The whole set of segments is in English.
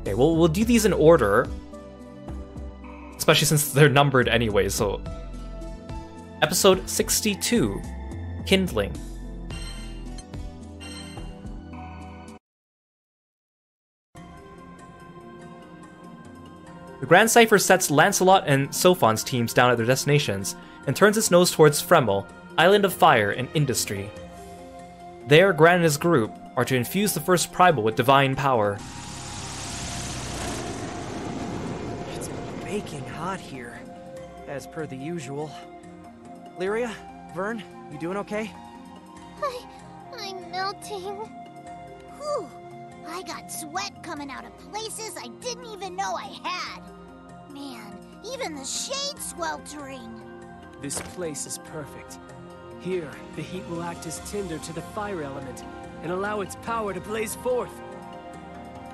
Okay, well, we'll do these in order, especially since they're numbered anyway, so... Episode 62, Kindling. The Grand Cypher sets Lancelot and Sophon's teams down at their destinations, and turns its nose towards Fremel, Island of Fire and Industry. There, Gran and his group are to infuse the first Primal with divine power. It's baking hot here, as per the usual. Lyria, Vern, you doing okay? I'm melting. Whew, I got sweat coming out of places I didn't even know I had. Man, even the shade's sweltering. This place is perfect. Here, the heat will act as tinder to the fire element and allow its power to blaze forth.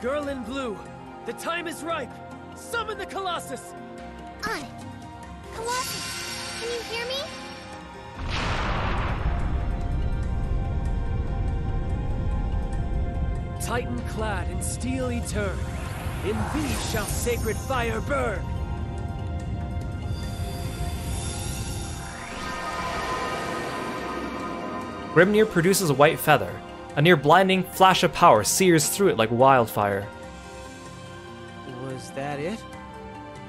Girl in blue, the time is ripe. Summon the Colossus! On it. Colossus, can you hear me? Titan-clad in steel etern, in thee shall sacred fire burn! Grimnir produces a white feather. A near blinding flash of power sears through it like wildfire. Was that it?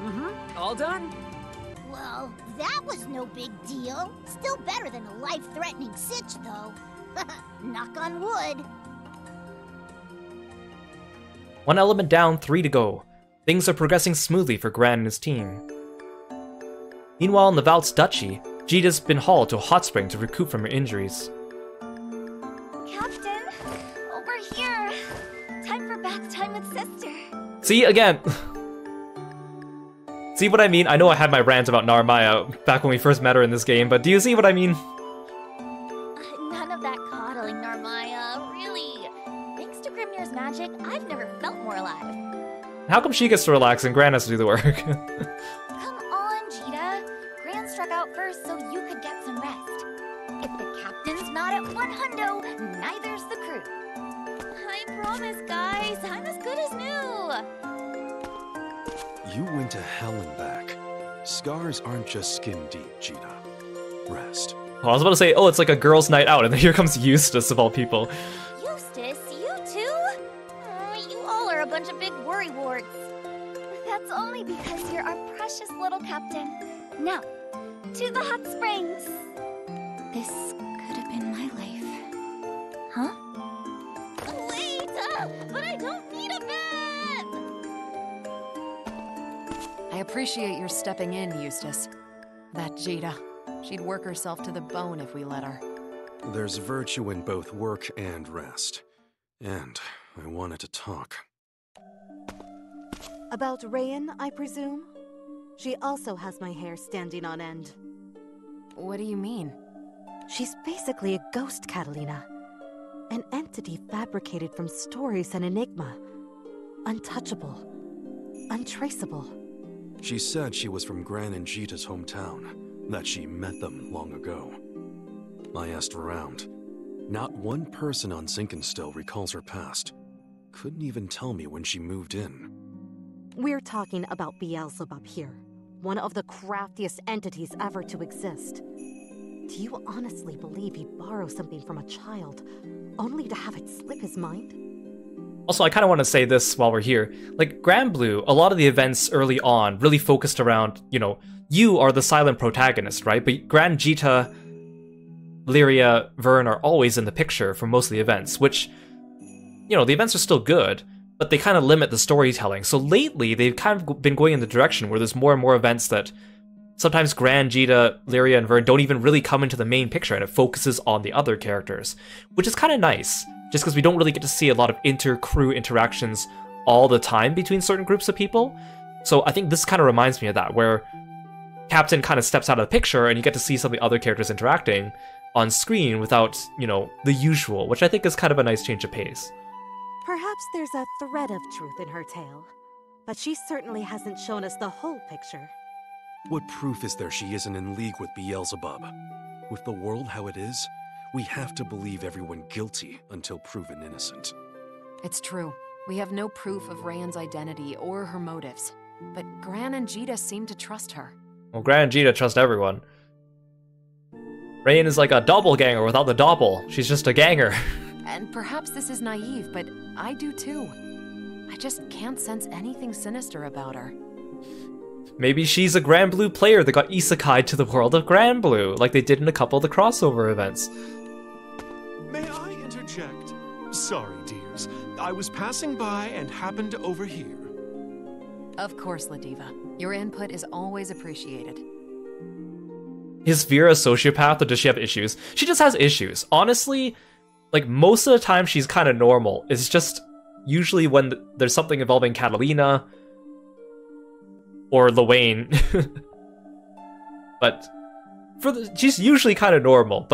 Mm-hmm. All done? Well, that was no big deal. Still better than a life-threatening sitch, though. Knock on wood. One element down, 3 to go. Things are progressing smoothly for Gran and his team. Meanwhile, in the Valt's duchy, Jita's been hauled to a hot spring to recoup from her injuries. Captain, over here. Time for bath time with sister. See, again. See what I mean? I know I had my rant about Narmaya back when we first met her in this game, but do you see what I mean? None of that coddling, Narmaya. Really. Thanks to Grimnir's magic, I've never felt more alive. How come she gets to relax and Gran has to do the work? Come on, Jita. Gran struck out first so you could get some rest. If the captain's not at 100, neither's the crew. I promise, guys, I'm as good as new. You went to hell and back. Scars aren't just skin deep, Jita. Rest. Oh, I was about to say, oh, it's like a girls' night out, and then here comes Eustace of all people. Eustace, you too? Oh, you all are a bunch of big worrywarts. That's only because you're our precious little captain. Now, to the hot springs. This could have been my life. Huh? Wait, but I don't need a bed! I appreciate your stepping in, Eustace. That Jita, she'd work herself to the bone if we let her. There's virtue in both work and rest. And I wanted to talk. About Rayan, I presume? She also has my hair standing on end. What do you mean? She's basically a ghost, Catalina. An entity fabricated from stories and enigma. Untouchable. Untraceable. She said she was from Gran and Jita's hometown, that she met them long ago. I asked around. Not one person on Sinkenstill recalls her past. Couldn't even tell me when she moved in. We're talking about Beelzebub here, one of the craftiest entities ever to exist. Do you honestly believe he'd borrow something from a child, only to have it slip his mind? Also, I kind of want to say this while we're here. Like, Granblue, a lot of the events early on really focused around, you know, you are the silent protagonist, right? But Gran, Jita, Lyria, Vern are always in the picture for most of the events, which, you know, the events are still good, but they kind of limit the storytelling. So lately, they've kind of been going in the direction where there's more and more events that sometimes Gran, Jita, Lyria, and Vern don't even really come into the main picture, and it focuses on the other characters, which is kind of nice, just because we don't really get to see a lot of inter-crew interactions all the time between certain groups of people. So I think this kind of reminds me of that, where Captain kind of steps out of the picture, and you get to see some of the other characters interacting on screen without, you know, the usual, which I think is kind of a nice change of pace. Perhaps there's a thread of truth in her tale, but she certainly hasn't shown us the whole picture. What proof is there she isn't in league with Beelzebub? With the world how it is, we have to believe everyone guilty until proven innocent. It's true. We have no proof of Rayan's identity or her motives, but Gran and Jita seem to trust her. Well, Gran and Jita trust everyone. Rayan is like a doppelganger without the doppel. She's just a ganger. And perhaps this is naive, but I do too. I just can't sense anything sinister about her. Maybe she's a Granblue player that got isekai'd to the world of Granblue, like they did in a couple of the crossover events. May I interject? Sorry, dears. I was passing by and happened to overhear. Of course, Ladiva. Your input is always appreciated. Is Vera a sociopath or does she have issues? She just has issues. Honestly, like most of the time she's kind of normal. It's just usually when there's something involving Catalina or Luane. But she's usually kind of normal,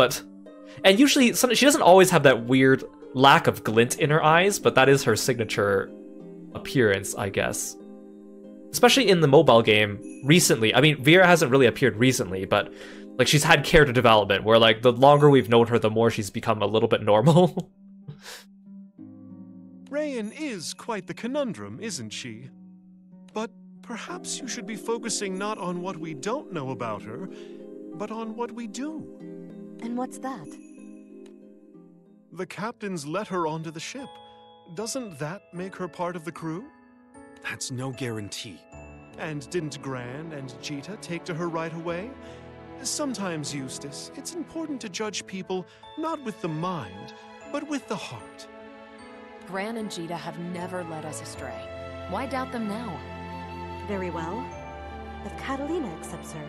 and usually she doesn't always have that weird lack of glint in her eyes, but that is her signature appearance, I guess. Especially in the mobile game recently. I mean, Vera hasn't really appeared recently, but like she's had character development where like the longer we've known her, the more she's become a little bit normal. Rayan is quite the conundrum, isn't she? But perhaps you should be focusing not on what we don't know about her, but on what we do. And what's that? The captains let her onto the ship. Doesn't that make her part of the crew? That's no guarantee. And didn't Gran and Jita take to her right away? Sometimes, Eustace, it's important to judge people not with the mind, but with the heart. Gran and Jita have never led us astray. Why doubt them now? Very well. If Catalina accepts her,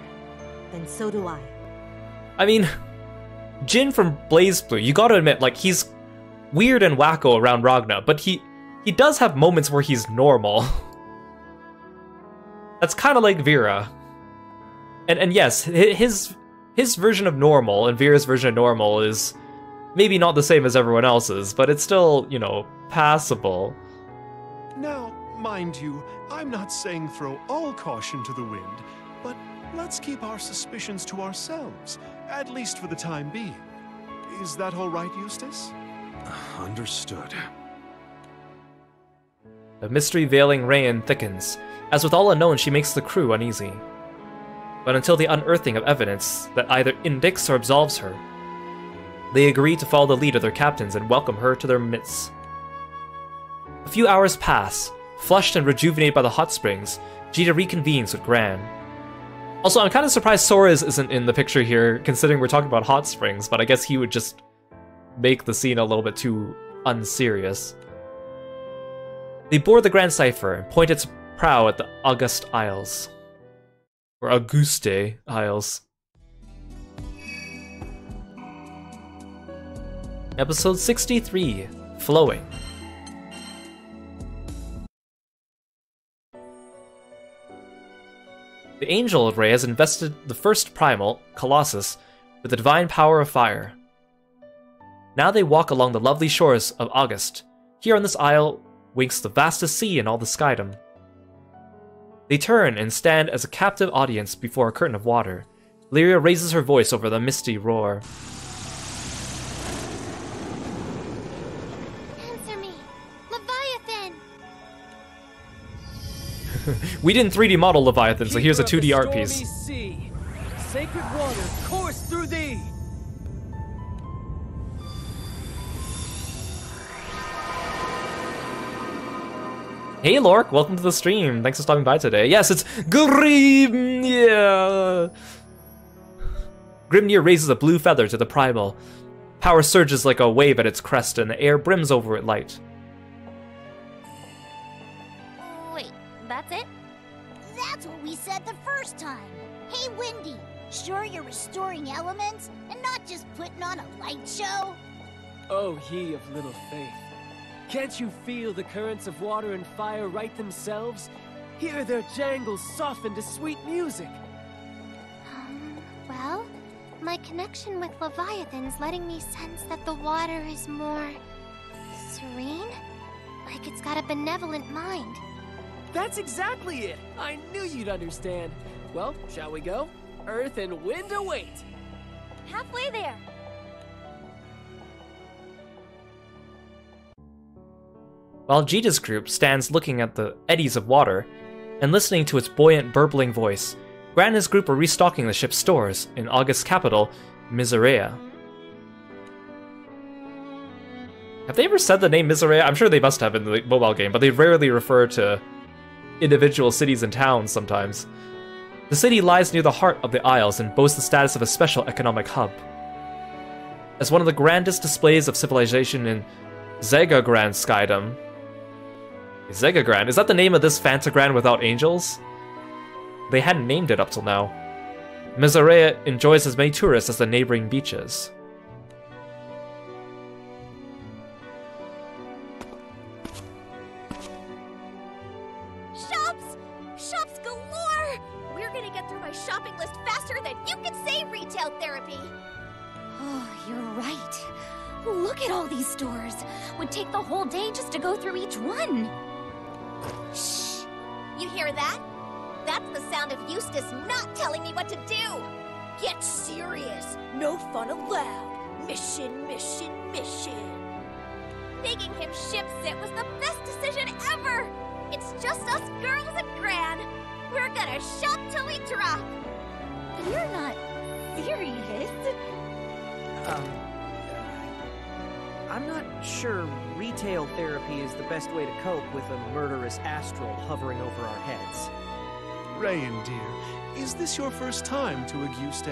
then so do I. I mean, Jin from BlazBlue, you gotta admit, like, he's weird and wacko around Ragna, but he does have moments where he's normal. That's kind of like Vera. And yes, his version of normal and Vera's version of normal is maybe not the same as everyone else's, but it's still, you know, passable. Now, mind you, I'm not saying throw all caution to the wind, but let's keep our suspicions to ourselves, at least for the time being. Is that all right, Eustace? Understood. The mystery veiling Rayan thickens. As with all unknown, she makes the crew uneasy. But until the unearthing of evidence that either indicts or absolves her, they agree to follow the lead of their captains and welcome her to their midst. A few hours pass. Flushed and rejuvenated by the hot springs, Jita reconvenes with Gran. Also, I'm kind of surprised Sora's isn't in the picture here, considering we're talking about hot springs, but I guess he would just make the scene a little bit too unserious. They board the Grand Cipher and point its prow at the August Isles. Or Auguste Isles. Episode 63, Flowing. The Angel of Ray has invested the first primal, Colossus, with the divine power of fire. Now they walk along the lovely shores of August. Here on this isle winks the vastest sea in all the skydom. They turn and stand as a captive audience before a curtain of water. Lyria raises her voice over the misty roar. Answer me! Leviathan! We didn't 3D model Leviathan, so here's a 2D art piece. Sea. Sacred water course through thee! Hey Lork, welcome to the stream. Thanks for stopping by today. Yes, it's Grimnir! Grimnir raises a blue feather to the primal. Power surges like a wave at its crest and the air brims over with light. Wait, that's it? That's what we said the first time. Hey, Windy, sure you're restoring elements and not just putting on a light show? Oh, ye of little faith. Can't you feel the currents of water and fire right themselves? Hear their jangles soften to sweet music. Well, my connection with Leviathan's letting me sense that the water is more serene? Like it's got a benevolent mind. That's exactly it! I knew you'd understand. Well, shall we go? Earth and wind await! Halfway there. while Jita's group stands looking at the eddies of water and listening to its buoyant, burbling voice. Gran and his group are restocking the ship's stores in August's capital, Miserea. Have they ever said the name Miserea? I'm sure they must have in the mobile game, but they rarely refer to individual cities and towns sometimes. The city lies near the heart of the Isles and boasts the status of a special economic hub. As one of the grandest displays of civilization in Zegagran Skydom. Zegagran? Is that the name of this Fantagran without angels? They hadn't named it up till now. Miserea enjoys as many tourists as the neighboring beaches. Shops galore! We're gonna get through my shopping list faster than you can say retail therapy! Oh, you're right. Look at all these stores. Would take the whole day just to go through each one. Shh! You hear that? That's the sound of Eustace not telling me what to do! Get serious! No fun allowed! Mission, mission, mission! Making him ship sit was the best decision ever! It's just us girls and Gran! We're gonna shop till we drop! You're not serious? I'm not sure retail therapy is the best way to cope with a murderous astral hovering over our heads. Rayan, dear, is this your first time to Auguste?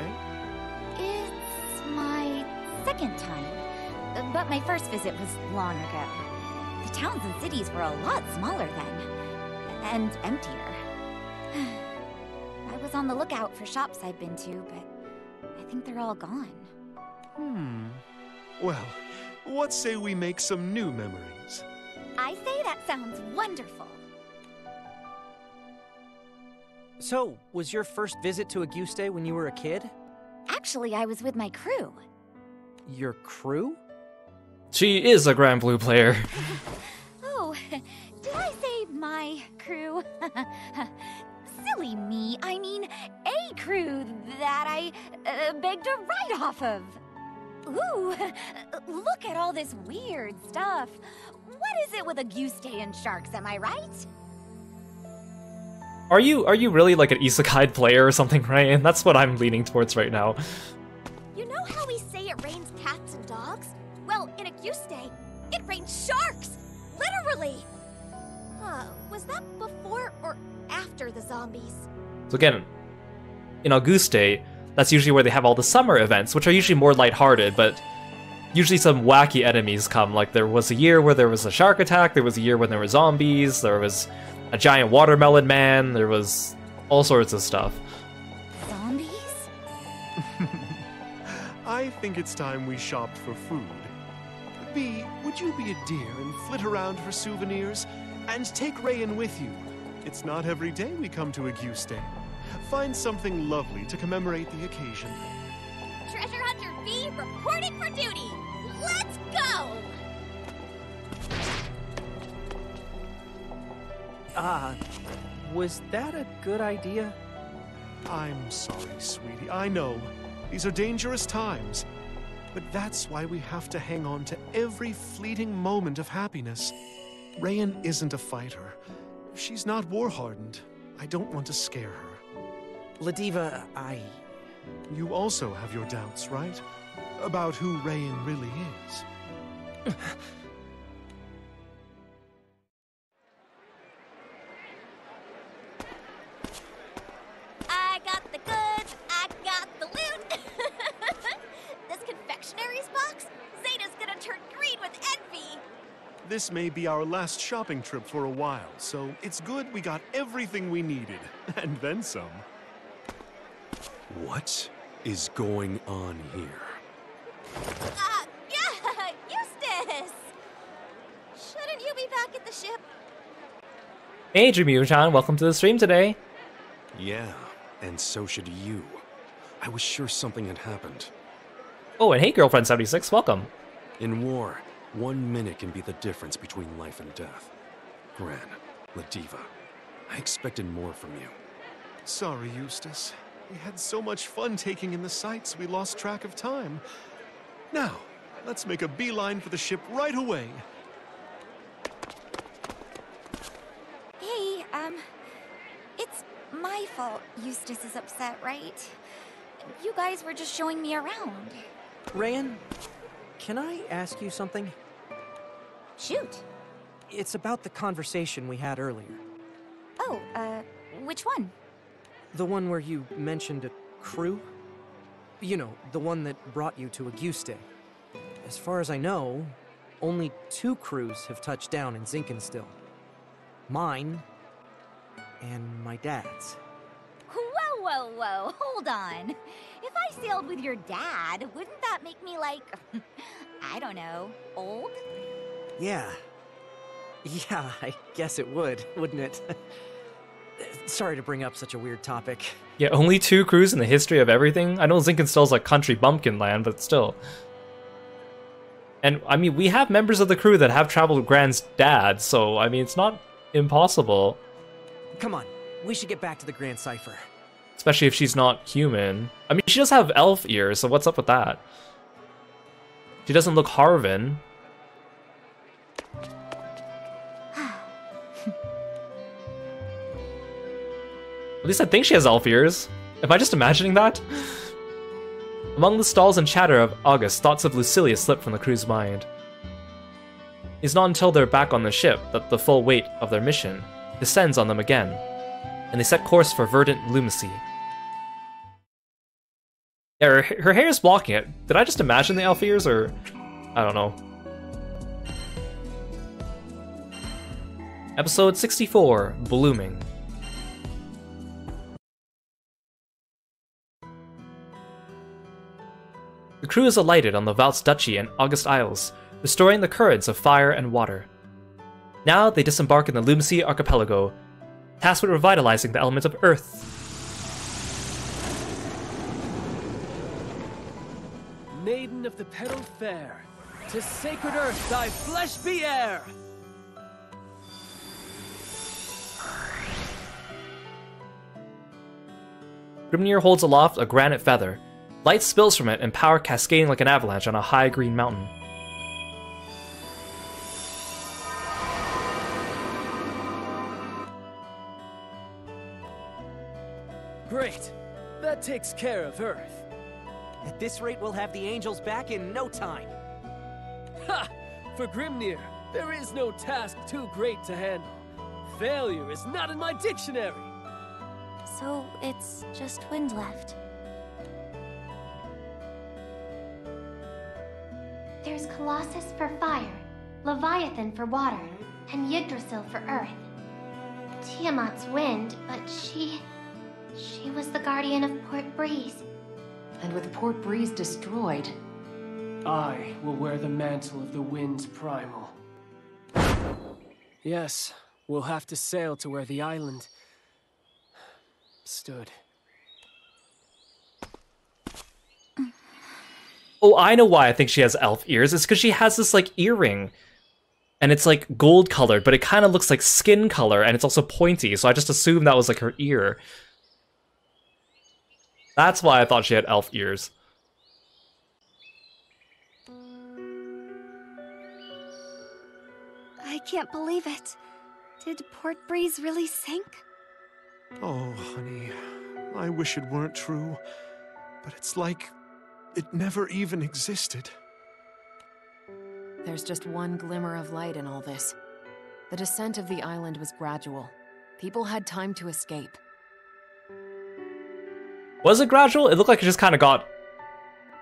It's my second time, but my first visit was long ago. The towns and cities were a lot smaller then, and emptier. I was on the lookout for shops I've been to, but I think they're all gone. Well, what say we make some new memories? I say that sounds wonderful. So, was your first visit to Auguste when you were a kid? Actually, I was with my crew. Your crew? She is a Granblue player. Oh, did I say my crew? Silly me, I mean a crew that I begged a ride off of. Ooh, look at all this weird stuff. What is it with Auguste and sharks, am I right? Are you really like an isekai player or something, Ryan? That's what I'm leaning towards right now. You know how we say it rains cats and dogs? Well, in Auguste, it rains sharks! Literally! Was that before or after the zombies? So again, in Auguste, that's usually where they have all the summer events, which are usually more lighthearted, but usually some wacky enemies come. Like there was a year where there was a shark attack, there was a year when there were zombies, there was a giant watermelon man, there was all sorts of stuff. Zombies? I think it's time we shopped for food. Bee, would you be a dear and flit around for souvenirs? And take Rayan with you. It's not every day we come to Auguste. Find something lovely to commemorate the occasion. Treasure Hunter V reporting for duty! Let's go! Was that a good idea? I'm sorry, sweetie. I know. These are dangerous times. But that's why we have to hang on to every fleeting moment of happiness. Rayan isn't a fighter. She's not war-hardened. I don't want to scare her. Ladiva, You also have your doubts, right? About who Rayan really is. I got the goods, I got the loot! This confectionaries box? Zeta's gonna turn green with envy! This may be our last shopping trip for a while, so it's good we got everything we needed, and then some. What is going on here? Yeah, Eustace! Shouldn't you be back at the ship? Hey, Dreamu-chan, welcome to the stream today. Yeah, and so should you. I was sure something had happened. Oh, and hey, Girlfriend76, welcome. In war, 1 minute can be the difference between life and death. Gran, Ladiva, I expected more from you. Sorry, Eustace. We had so much fun taking in the sights, we lost track of time. Now, let's make a beeline for the ship right away. It's my fault Eustace is upset, right? You guys were just showing me around. Rayan, can I ask you something? Shoot. It's about the conversation we had earlier. Oh, which one? The one where you mentioned a crew? You know, the one that brought you to Auguste. As far as I know, only 2 crews have touched down in Zinkenstill. Mine, and my dad's. Whoa, whoa, whoa, hold on. If I sailed with your dad, wouldn't that make me like, I don't know, old? Yeah. Yeah, I guess it would, wouldn't it? Sorry to bring up such a weird topic. Yeah, only 2 crews in the history of everything? I know Zinkenstill's like country bumpkin land, but still. And, I mean, we have members of the crew that have traveled with Gran's dad, so, I mean, it's not impossible. Come on, we should get back to the Grand Cipher. Especially if she's not human. I mean, she does have elf ears, so what's up with that? She doesn't look Harvin. At least I think she has elf ears. Am I just imagining that? Among the stalls and chatter of August, thoughts of Lucilia slip from the crew's mind. It's not until they're back on the ship that the full weight of their mission descends on them again, and they set course for verdant Lumacy. Yeah, her hair is blocking it. Did I just imagine the elf ears, or... I don't know. Episode 64, Blooming. The crew is alighted on the Valtz Duchy and August Isles, restoring the currents of fire and water. Now they disembark in the Lumacy archipelago, tasked with revitalizing the element of Earth. Maiden of the Petal Fair, to sacred Earth thy flesh be heir! Grimnir holds aloft a granite feather. Light spills from it and power cascading like an avalanche on a high green mountain. Great! That takes care of Earth. At this rate, we'll have the angels back in no time. Ha! For Grimnir, there is no task too great to handle. Failure is not in my dictionary! So it's just wind left. There's Colossus for fire, Leviathan for water, and Yggdrasil for earth. Tiamat's wind, but she was the guardian of Port Breeze. And with Port Breeze destroyed, I will wear the mantle of the Wind's Primal. Yes, we'll have to sail to where the island stood. Oh, I know why I think she has elf ears. It's because she has this, like, earring. And it's, like, gold colored, but it kind of looks like skin color, and it's also pointy, so I just assumed that was, like, her ear. That's why I thought she had elf ears. I can't believe it. Did Port Breeze really sink? Oh, honey, I wish it weren't true, but it's like it never even existed. there's just one glimmer of light in all this. The descent of the island was gradual. People had time to escape. Was it gradual? It looked like it just kind of got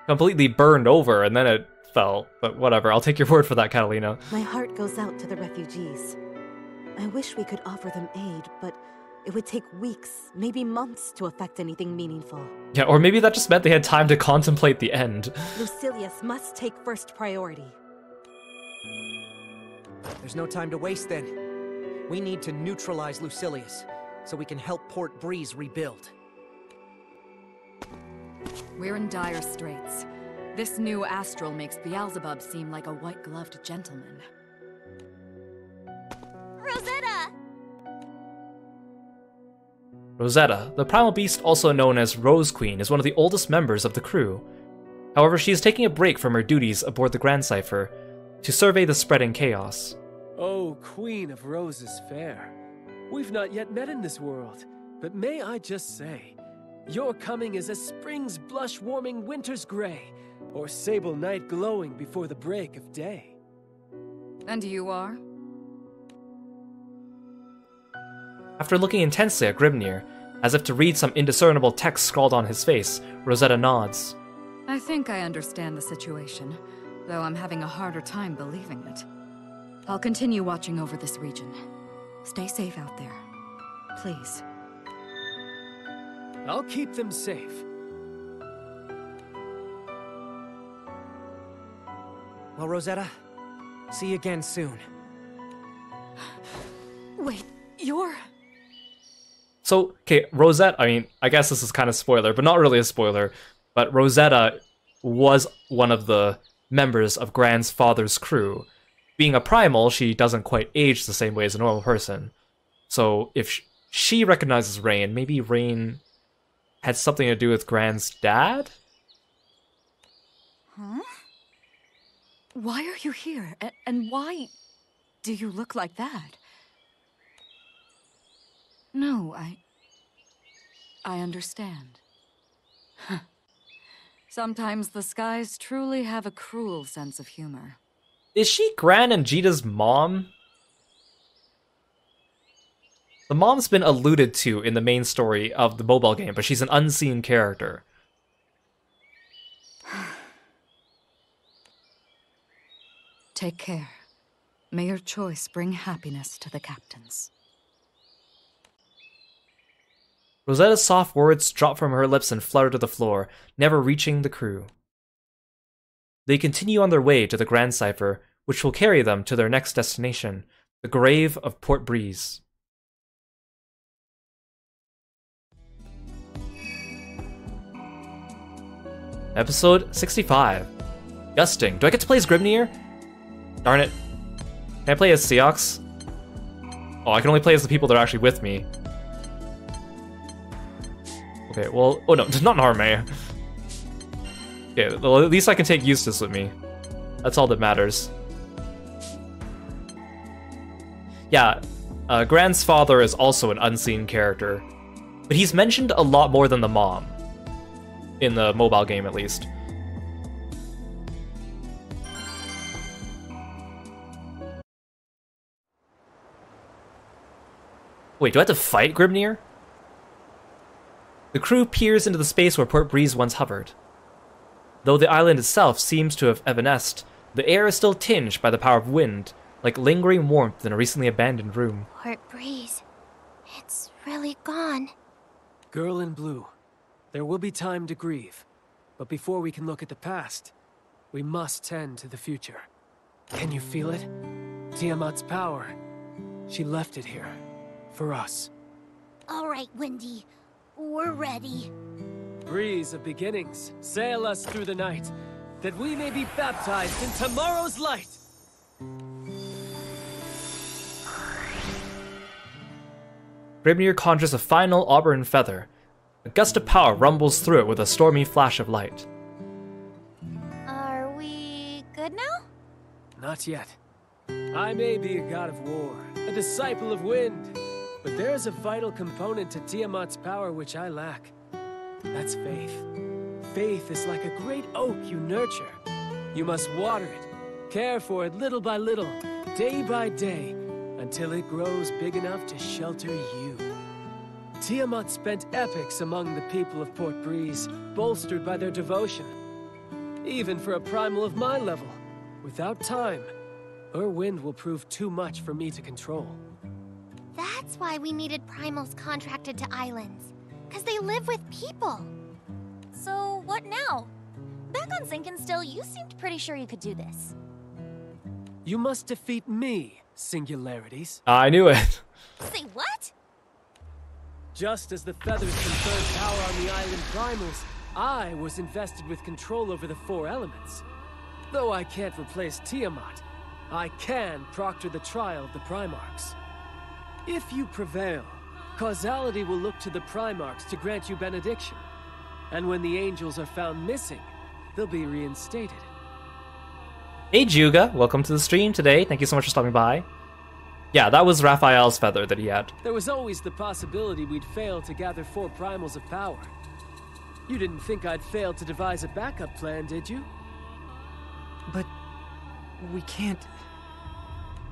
completely burned over and then it fell. But whatever, I'll take your word for that, Catalina. My heart goes out to the refugees. I wish we could offer them aid, but it would take weeks, maybe months, to affect anything meaningful. Yeah, or maybe that just meant they had time to contemplate the end. Lucilius must take first priority. There's no time to waste then. We need to neutralize Lucilius, so we can help Port Breeze rebuild. We're in dire straits. This new astral makes Beelzebub seem like a white-gloved gentleman. Rosetta! Rosetta, the primal beast also known as Rose Queen, is one of the oldest members of the crew. However, she is taking a break from her duties aboard the Grand Cipher to survey the spreading chaos. Oh, Queen of Roses fair, We've not yet met in this world, but may I just say, your coming is as spring's blush-warming winter's gray, or sable night glowing before the break of day. And you are? After looking intensely at Grimnir, as if to read some indiscernible text scrawled on his face, Rosetta nods. I think I understand the situation, though I'm having a harder time believing it. I'll continue watching over this region. Stay safe out there. Please. I'll keep them safe. Well, Rosetta, see you again soon. Wait, you're... So, okay, Rosetta, I mean, I guess this is kind of spoiler, but not really a spoiler, but Rosetta was one of the members of Gran's father's crew. Being a primal, she doesn't quite age the same way as a normal person. So if she recognizes Rain, maybe Rain had something to do with Gran's dad? Huh? Why are you here? And why do you look like that? No, I understand. Sometimes the skies truly have a cruel sense of humor. Is she Gran and Jita's mom? The mom's been alluded to in the main story of the mobile game, but she's an unseen character. Take care. May your choice bring happiness to the captains. Rosetta's soft words drop from her lips and flutter to the floor, never reaching the crew. They continue on their way to the Grand Cipher, which will carry them to their next destination, the grave of Port Breeze. Episode 65. Gusting. Do I get to play as Grimnir? Darn it. Can I play as Seox? Oh, I can only play as the people that are actually with me. Okay, well... Oh no, not Narme. Okay, well at least I can take Eustace with me. That's all that matters. Yeah, Gran's father is also an unseen character. But he's mentioned a lot more than the mom. In the mobile game, at least. Wait, do I have to fight Grimnir? The crew peers into the space where Port Breeze once hovered. Though the island itself seems to have evanesced, the air is still tinged by the power of wind, like lingering warmth in a recently abandoned room. Port Breeze. It's really gone. Girl in blue. There will be time to grieve. But before we can look at the past, we must tend to the future. Can you feel it? Tiamat's power. She left it here. For us. All right, Windy. We're ready. Breeze of beginnings, sail us through the night, that we may be baptized in tomorrow's light! Grimnir conjures a final auburn feather. A gust of power rumbles through it with a stormy flash of light. Are we good now? Not yet. I may be a god of war, a disciple of wind, but there's a vital component to Tiamat's power which I lack. That's faith. Faith is like a great oak you nurture. You must water it, care for it little by little, day by day, until it grows big enough to shelter you. Tiamat spent epochs among the people of Port Breeze, bolstered by their devotion. Even for a primal of my level, without time, her wind will prove too much for me to control. That's why we needed primals contracted to islands. Because they live with people. So, what now? Back on Sinkinstill, you seemed pretty sure you could do this. You must defeat me, singularities. I knew it. Say what? Just as the feathers conferred power on the island primals, I was invested with control over the four elements. Though I can't replace Tiamat, I can proctor the trial of the Primarchs. If you prevail, causality will look to the Primarchs to grant you benediction. And when the angels are found missing, they'll be reinstated. Hey Juga, welcome to the stream today. Thank you so much for stopping by. Yeah, that was Raphael's feather that he had. There was always the possibility we'd fail to gather 4 primals of power. You didn't think I'd fail to devise a backup plan, did you? But we can't...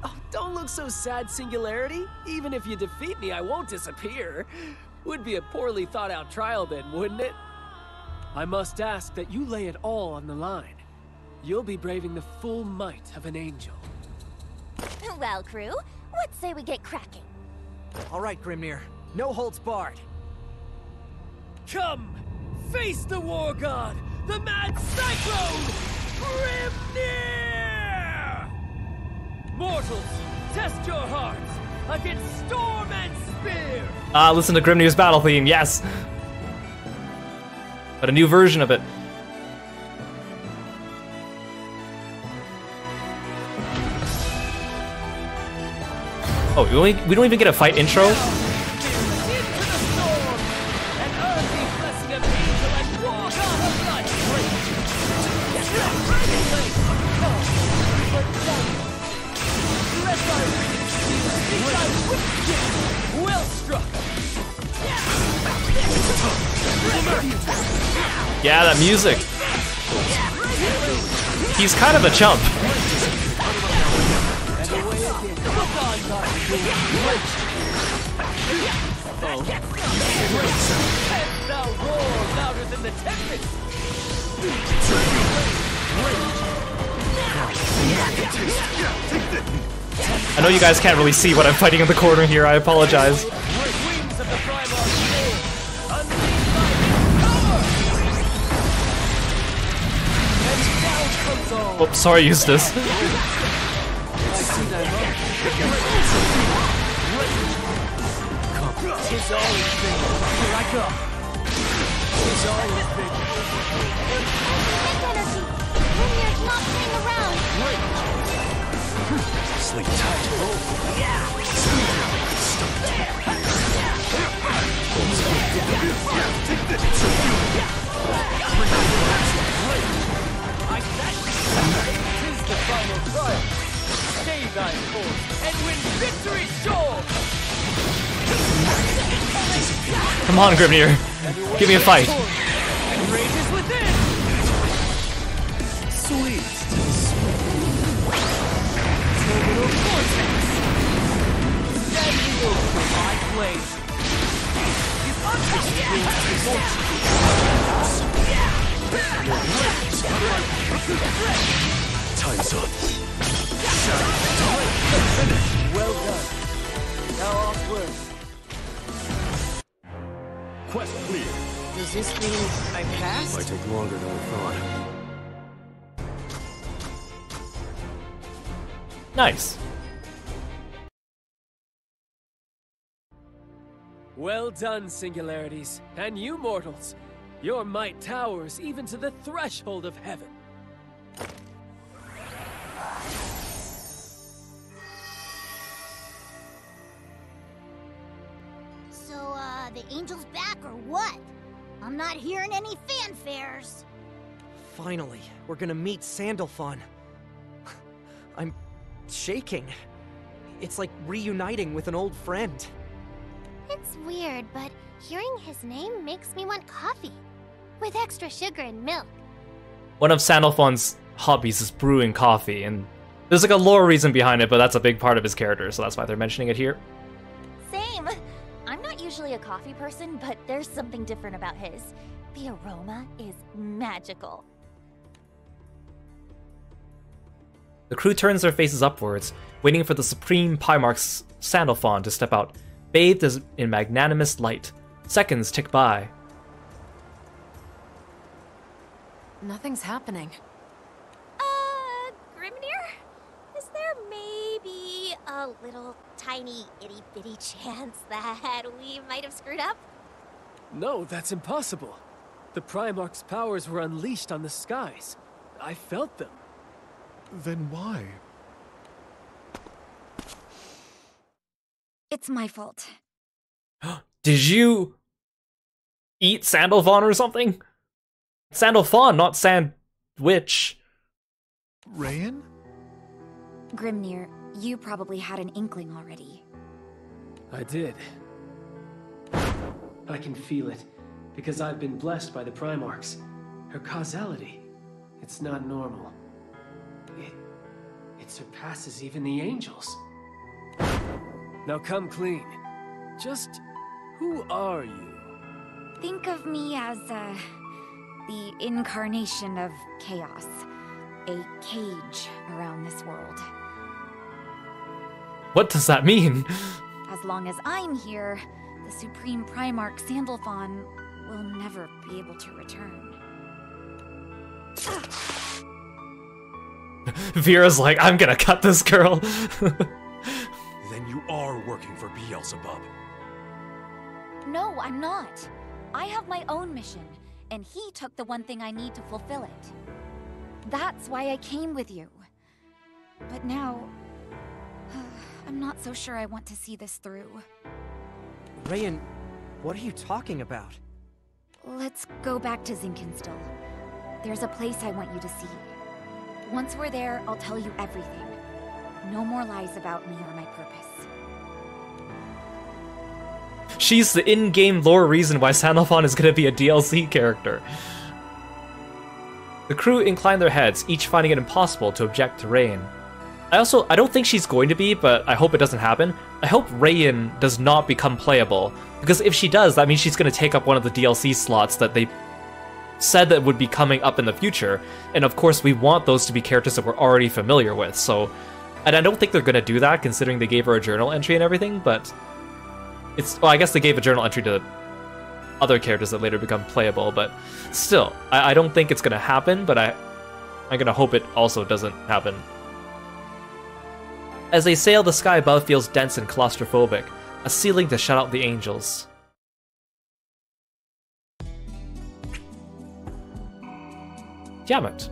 Oh, don't look so sad, Singularity. Even if you defeat me, I won't disappear. Would be a poorly thought out trial then, wouldn't it? I must ask that you lay it all on the line. You'll be braving the full might of an angel. Well, crew, what say we get cracking? All right, Grimnir. No holds barred. Come! Face the war god! The mad cyclone! Grimnir! Mortals, test your hearts against storm and spear! Listen to Grimnir's battle theme, yes! But a new version of it. Oh, we don't even get a fight intro? Yeah, that music. He's kind of a chump. I know you guys can't really see what I'm fighting in the corner here, I apologize. Oh, sorry, Eustace. Sleep tight. Tis the final trial. Stay thy course and win victory sure. Come on, Grimnir. Give me a fight. Rage is within. Sweet. Terminal vortex. Stand still for my blade. Is Time's up. well done. Now offward. Quest clear. Does this mean I passed? Might take longer than I thought. Nice. Well done, Singularities. And you mortals. Your might towers even to the threshold of heaven. So, the angel's back or what? I'm not hearing any fanfares. Finally, we're gonna meet Sandalphon. I'm shaking. It's like reuniting with an old friend. It's weird, but hearing his name makes me want coffee. With extra sugar and milk. One of Sandalphon's hobbies is brewing coffee, and there's like a lore reason behind it, but that's a big part of his character, so that's why they're mentioning it here. Same. I'm not usually a coffee person, but there's something different about his. The aroma is magical. The crew turns their faces upwards, waiting for the supreme Primarch's Sandalphon to step out, bathed in magnanimous light. Seconds tick by. Nothing's happening. Grimnir? Is there maybe a little tiny itty-bitty chance that we might have screwed up? No, that's impossible. The Primarch's powers were unleashed on the skies. I felt them. Then why? It's my fault. Did you eat Sandalphon or something? Sandalphon, not Sandwich. Rayan? Grimnir, You probably had an inkling already. I did. I can feel it, because I've been blessed by the Primarchs. Her causality, it's not normal. It surpasses even the angels. Now come clean. Just who are you? Think of me as, the incarnation of chaos. A cage around this world. What does that mean? As long as I'm here, the Supreme Primarch Sandalphon will never be able to return. Vera's like, I'm gonna cut this girl. Then you are working for Beelzebub. No, I'm not. I have my own mission, and he took the one thing I need to fulfill it. That's why I came with you. But now, I'm not so sure I want to see this through. Rayan, what are you talking about? Let's go back to Zinkenstill. There's a place I want you to see. Once we're there, I'll tell you everything. No more lies about me or my purpose. She's the in-game lore reason why Sandalphon is gonna be a DLC character. The crew incline their heads, each finding it impossible to object to Rayan. I don't think she's going to be, but I hope it doesn't happen. I hope Rayan does not become playable, because if she does, that means she's going to take up one of the DLC slots that they said that would be coming up in the future, and of course we want those to be characters that we're already familiar with, so... And I don't think they're going to do that, considering they gave her a journal entry and everything, but... Well, I guess they gave a journal entry to other characters that later become playable, but still, I don't think it's going to happen, but I'm going to hope it also doesn't happen. As they sail, the sky above feels dense and claustrophobic, a ceiling to shut out the angels. Damn it.